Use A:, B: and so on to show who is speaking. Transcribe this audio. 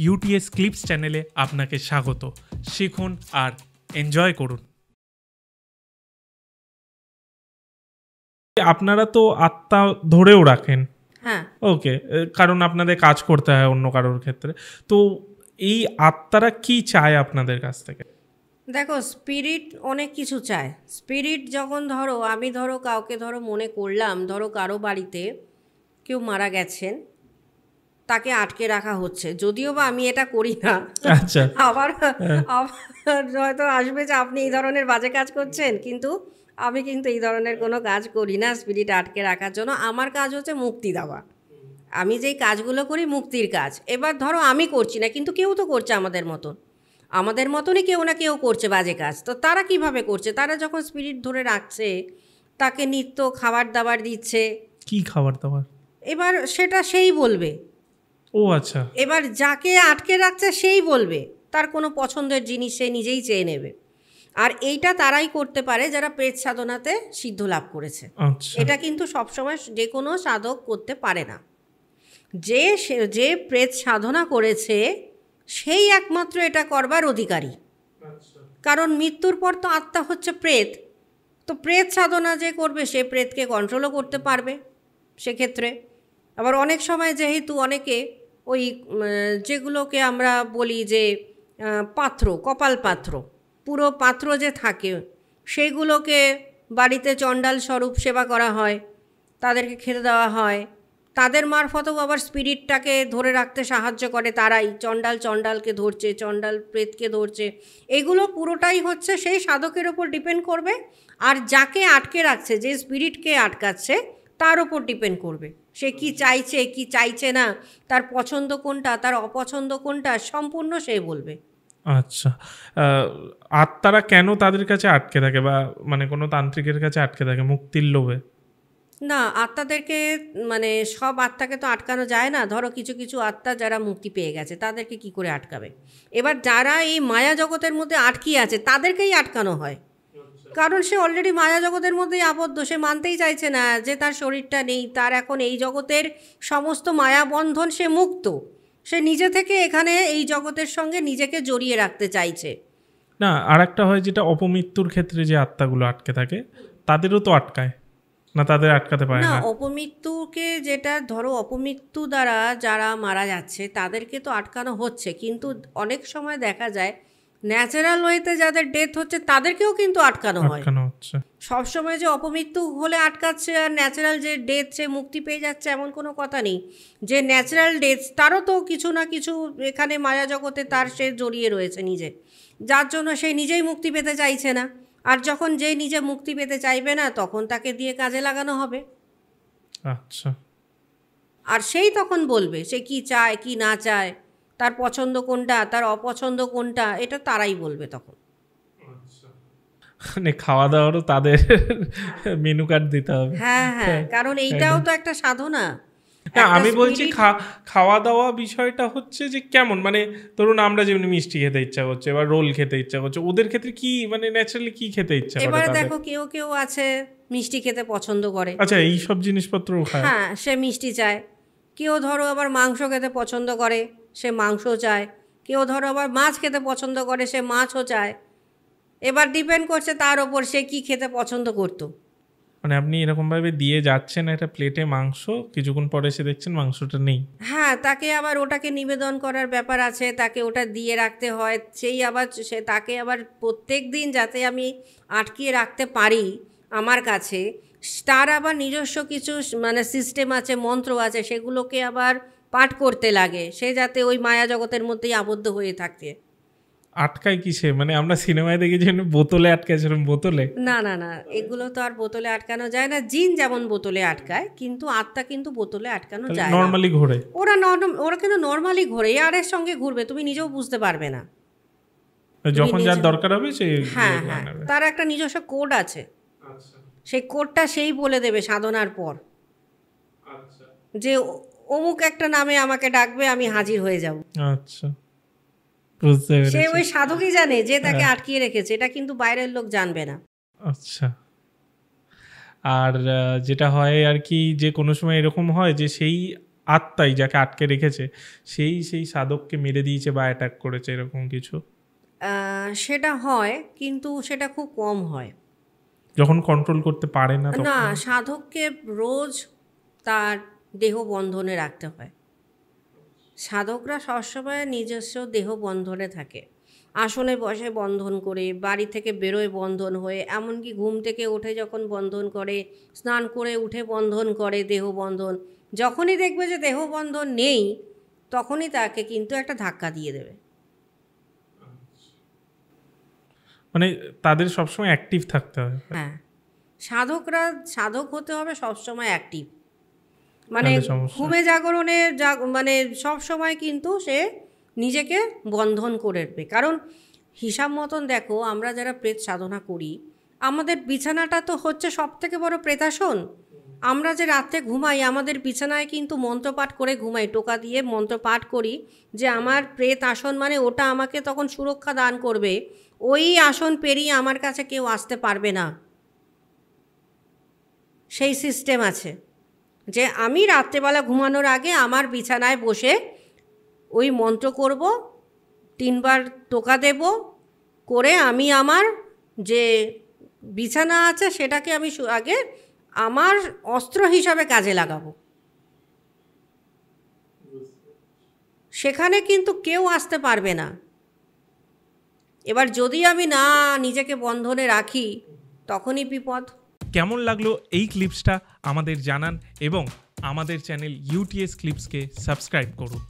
A: UTS clips চ্যানেলে আপনাকে স্বাগত। শিখুন আর এনজয় করুন। আপনারা তো আত্মা ধরেও রাখেন,
B: হ্যাঁ,
A: ওকে, কারণ আপনাদের কাজ করতে হয় অন্য কারোর ক্ষেত্রে। তো এই আত্মারা কি চায় আপনাদের কাছ থেকে?
B: দেখো, স্পিরিট অনেক কিছু চায়। স্পিরিট যখন আমি কাউকে মনে করলাম, কারো বাড়িতে কেউ মারা গেছেন, তাকে আটকে রাখা হচ্ছে, যদিও বা আমি এটা করি না।
A: আচ্ছা।
B: আবার হয়তো আসবে যে আপনি এই ধরনের বাজে কাজ করছেন, কিন্তু আমি কিন্তু এই ধরনের কোনো কাজ করি না স্পিরিট আটকে রাখার জন্য। আমার কাজ হচ্ছে মুক্তি দেওয়া। আমি যেই কাজগুলো করি মুক্তির কাজ। এবার আমি করছি না, কিন্তু কেউ তো করছে আমাদের মতনই কেউ না কেউ করছে বাজে কাজ। তো তারা কিভাবে করছে? তারা যখন স্পিরিট ধরে রাখছে, তাকে নিত্য খাবার দাবার দিচ্ছে।
A: কি খাবার দাবার?
B: এবার সেটা সেই বলবে।
A: ও আচ্ছা।
B: এবার যাকে আটকে রাখছে সেই বলবে, তার কোনো পছন্দের জিনিস সে নিজেই চেয়ে নেবে। আর এইটা তারাই করতে পারে যারা প্রেত সাধনাতে সিদ্ধ লাভ করেছে।
A: আচ্ছা।
B: এটা কিন্তু সবসময় যে কোনো সাধক করতে পারে না। যে প্রেত সাধনা করেছে সেই একমাত্র এটা করবার অধিকারী। কারণ মৃত্যুর পর তো আত্মা হচ্ছে প্রেত, তো প্রেত সাধনা যে করবে সে প্রেতকে কন্ট্রোলও করতে পারবে সেক্ষেত্রে। আবার অনেক সময় যেহেতু অনেকে ওই যেগুলোকে আমরা বলি যে পাত্র, কপাল পাত্র, পুরো পাত্র যে থাকে, সেইগুলোকে বাড়িতে চণ্ডাল স্বরূপ সেবা করা হয়, তাদেরকে খেতে দেওয়া হয়। তাদের মারফতেও আবার স্পিরিটটাকে ধরে রাখতে সাহায্য করে তারাই। চণ্ডালকে ধরছে, চণ্ডাল প্রেতকে ধরছে। এগুলো পুরোটাই হচ্ছে সেই সাধকের ওপর ডিপেন্ড করবে, আর যাকে আটকে রাখছে, যে স্পিরিটকে আটকাচ্ছে, তার ওপর ডিপেন্ড করবে সে কি চাইছে কি চাইছে না, তার পছন্দ কোনটা, তার অপছন্দ কোনটা, সম্পূর্ণ সে বলবে।
A: আচ্ছা, আত্মারা কেন তাদের কাছে আটকে থাকে, বা মানে কোনো তান্ত্রিকের কাছে আটকে থাকে মুক্তির লোভে?
B: না, আত্মাদেরকে সব আত্মাকে তো আটকানো যায় না। কিছু কিছু আত্মা যারা মুক্তি পেয়ে গেছে তাদেরকে কি করে আটকাবে? এবার যারা এই মায়া জগতের মধ্যে আটকিয়ে আছে তাদেরকেই আটকানো হয়। কারণ সে অলরেডি মায়া জগতের মধ্যেই আবদ্ধ। সে মানতেই চাইছে না যে তার শরীরটা নেই, তার এখন এই জগতের সমস্ত মায়া বন্ধন সে মুক্ত। সে নিজে থেকে এখানে এই জগতের সঙ্গে নিজেকে জড়িয়ে রাখতে চাইছে।
A: না, আর একটা হয় যেটা অপমৃত্যুর ক্ষেত্রে যে আত্মাগুলো আটকে থাকে, তাদেরও তো আটকায় না, তাদের আটকাতে পারে
B: না,
A: না?
B: অপমৃত্যুকে যেটা অপমৃত্যু দ্বারা যারা মারা যাচ্ছে তাদেরকে তো আটকানো হচ্ছে, কিন্তু অনেক সময় দেখা যায় ন্যাচারাল ওয়েতে যাদের ডেথ হচ্ছে তাদেরকেও কিন্তু আটকানো
A: হচ্ছে।
B: সবসময় যে অপমৃত্যু হলে আটকাচ্ছে আর ন্যাচারাল যে ডেথ সে মুক্তি পেয়ে যাচ্ছে এমন কোনো কথা নেই। যে ন্যাচারাল ডেথ, তারও তো কিছু না কিছু এখানে মায়া জগতে তার সে জড়িয়ে রয়েছে নিজে, যার জন্য সে নিজেই মুক্তি পেতে চাইছে না। আর যখন যে নিজে মুক্তি পেতে চাইবে না, তখন তাকে দিয়ে কাজে লাগানো হবে।
A: আচ্ছা।
B: আর সেই তখন বলবে সে কি চায় কি না চায়, তার পছন্দ কোনটা, তার অপছন্দ কোনটা, এটা তারাই বলবে তখন।
A: মানে খাওয়া দাওয়ারও তাদের মেনু কার্ড দিতে হবে।
B: হ্যাঁ হ্যাঁ, কারণ এইটাও তো একটা সাধনা।
A: না, আমি বলছি খাওয়া দাওয়া বিষয়টা হচ্ছে যে কেমন, মানে ধরুন আমরা যেমনি মিষ্টি খেতে ইচ্ছা করছে, এবার রোল খেতে ইচ্ছা করছে, ওদের ক্ষেত্রে কি মানে ন্যাচারালি কি খেতে ইচ্ছা করে?
B: এবারে দেখো, কেউ কেউ আছে মিষ্টি খেতে পছন্দ করে।
A: আচ্ছা, এই সব জিনিসপত্র খায়?
B: হ্যাঁ, সে মিষ্টি চায়। কেউ আবার মাংস খেতে পছন্দ করে, সে মাংস চায়। কেউ আবার মাছ খেতে পছন্দ করে, সে মাছও চায়। এবার ডিপেন্ড করছে তার ওপর সে কি খেতে পছন্দ করতো।
A: মানে আপনি এরকমভাবে দিয়ে যাচ্ছেন একটা প্লেটে মাংস, কিছুক্ষণ পরে এসে দেখছেন মাংসটা নেই।
B: হ্যাঁ, তাকে আবার ওটাকে নিবেদন করার ব্যাপার আছে, তাকে ওটা দিয়ে রাখতে হয়। তাকে আবার প্রত্যেক দিন যাতে আমি আটকিয়ে রাখতে পারি আমার কাছে, তার আবার নিজস্ব কিছু সিস্টেম আছে, মন্ত্র আছে, সেগুলোকে আবার পাঠ করতে লাগে সে, যাতে ওই মায়া জগতের মধ্যেই আবদ্ধ হয়ে থাকে।
A: আটকায় কিসে? মানে আমরা সিনেমায় দেখেছি বোতলে আটকাইছিলাম। বোতলে?
B: না না না, এগুলো তো আর বোতলে আটকানো যায় না। জিন যেমন বোতলে আটকায়, কিন্তু আত্মা কিন্তু বোতলে আটকানো যায় না।
A: নর্মালি ঘোরে?
B: ওরা কিন্তু নর্মালি ঘোরে, এর সঙ্গে ঘুরবে, তুমি নিজেও বুঝতে পারবে না।
A: যখন যার দরকার হবে সে।
B: হ্যাঁ হ্যাঁ, তার একটা নিজস্ব কোড আছে। সেই কোডটা সেই বলে দেবে সাধনার পর, যে অমুক একটা নামে আমাকে ডাকবে, আমি হাজির হয়ে যাব।
A: আচ্ছা, বুঝতে পেরেছি।
B: সে ওই সাধকই জানে যে তাকে আটকিয়ে রেখেছে, এটা কিন্তু বাইরের লোক জানবে না।
A: আচ্ছা। আর যেটা হয় আর কি, যে কোনো সময় এরকম হয় যে সেই আত্মাই যাকে আটকে রেখেছে সেই সাধককে মেরে দিয়েছে বা অ্যাটাক করেছে, এরকম কিছু?
B: সেটা হয়, কিন্তু সেটা খুব কম হয়।
A: যখন কন্ট্রোল করতে পারে না
B: না, সাধককে রোজ তার দেহ বন্ধনে রাখতে হয়। সাধকরা সবসময় নিজস্ব দেহ বন্ধনে থাকে, আসনে বসে বন্ধন করে, বাড়ি থেকে বেরোয় বন্ধন হয়ে, এমনকি ঘুম থেকে উঠে যখন বন্ধন করে, স্নান করে উঠে বন্ধন করে দেহ বন্ধন। যখনই দেখবে যে দেহ বন্ধন নেই, তখনই তাকে কিন্তু একটা ধাক্কা দিয়ে দেবে।
A: মানে তাদের সবসময় অ্যাক্টিভ থাকতে হয়।
B: হ্যাঁ, সাধক হতে হবে সবসময় অ্যাক্টিভ, মানে ঘুমে জাগরণে মানে সব সময় কিন্তু সে নিজেকে বন্ধন করে রাখবে। কারণ হিসাব মতন দেখো, আমরা যারা প্রেত সাধনা করি, আমাদের বিছানাটা তো হচ্ছে সব থেকে বড় প্রেতাসন। আমরা যে রাত্রে ঘুমাই, আমাদের বিছানায় কিন্তু মন্ত্রপাঠ করে ঘুমাই, টোকা দিয়ে মন্ত্রপাঠ করি যে আমার প্রেত আসন, মানে ওটা আমাকে তখন সুরক্ষা দান করবে, ওই আসন পেরিয়ে আমার কাছে কেউ আসতে পারবে না। সেই সিস্টেম আছে যে আমি রাত্রেবেলা ঘুমানোর আগে আমার বিছানায় বসে ওই মন্ত্র করব, 3 বার টোকা দেব, করে আমি আমার যে বিছানা আছে সেটাকে আমি আগে আমার অস্ত্র হিসাবে কাজে লাগাবো। সেখানে কিন্তু কেউ আসতে পারবে না। এবার যদি আমি না নিজেকে বন্ধনে রাখি, তখনই বিপদ।
A: কেমন লাগলো এই ক্লিপসটা আমাদের জানান এবং আমাদের চ্যানেল UTS ক্লিপসকে সাবস্ক্রাইব করুন।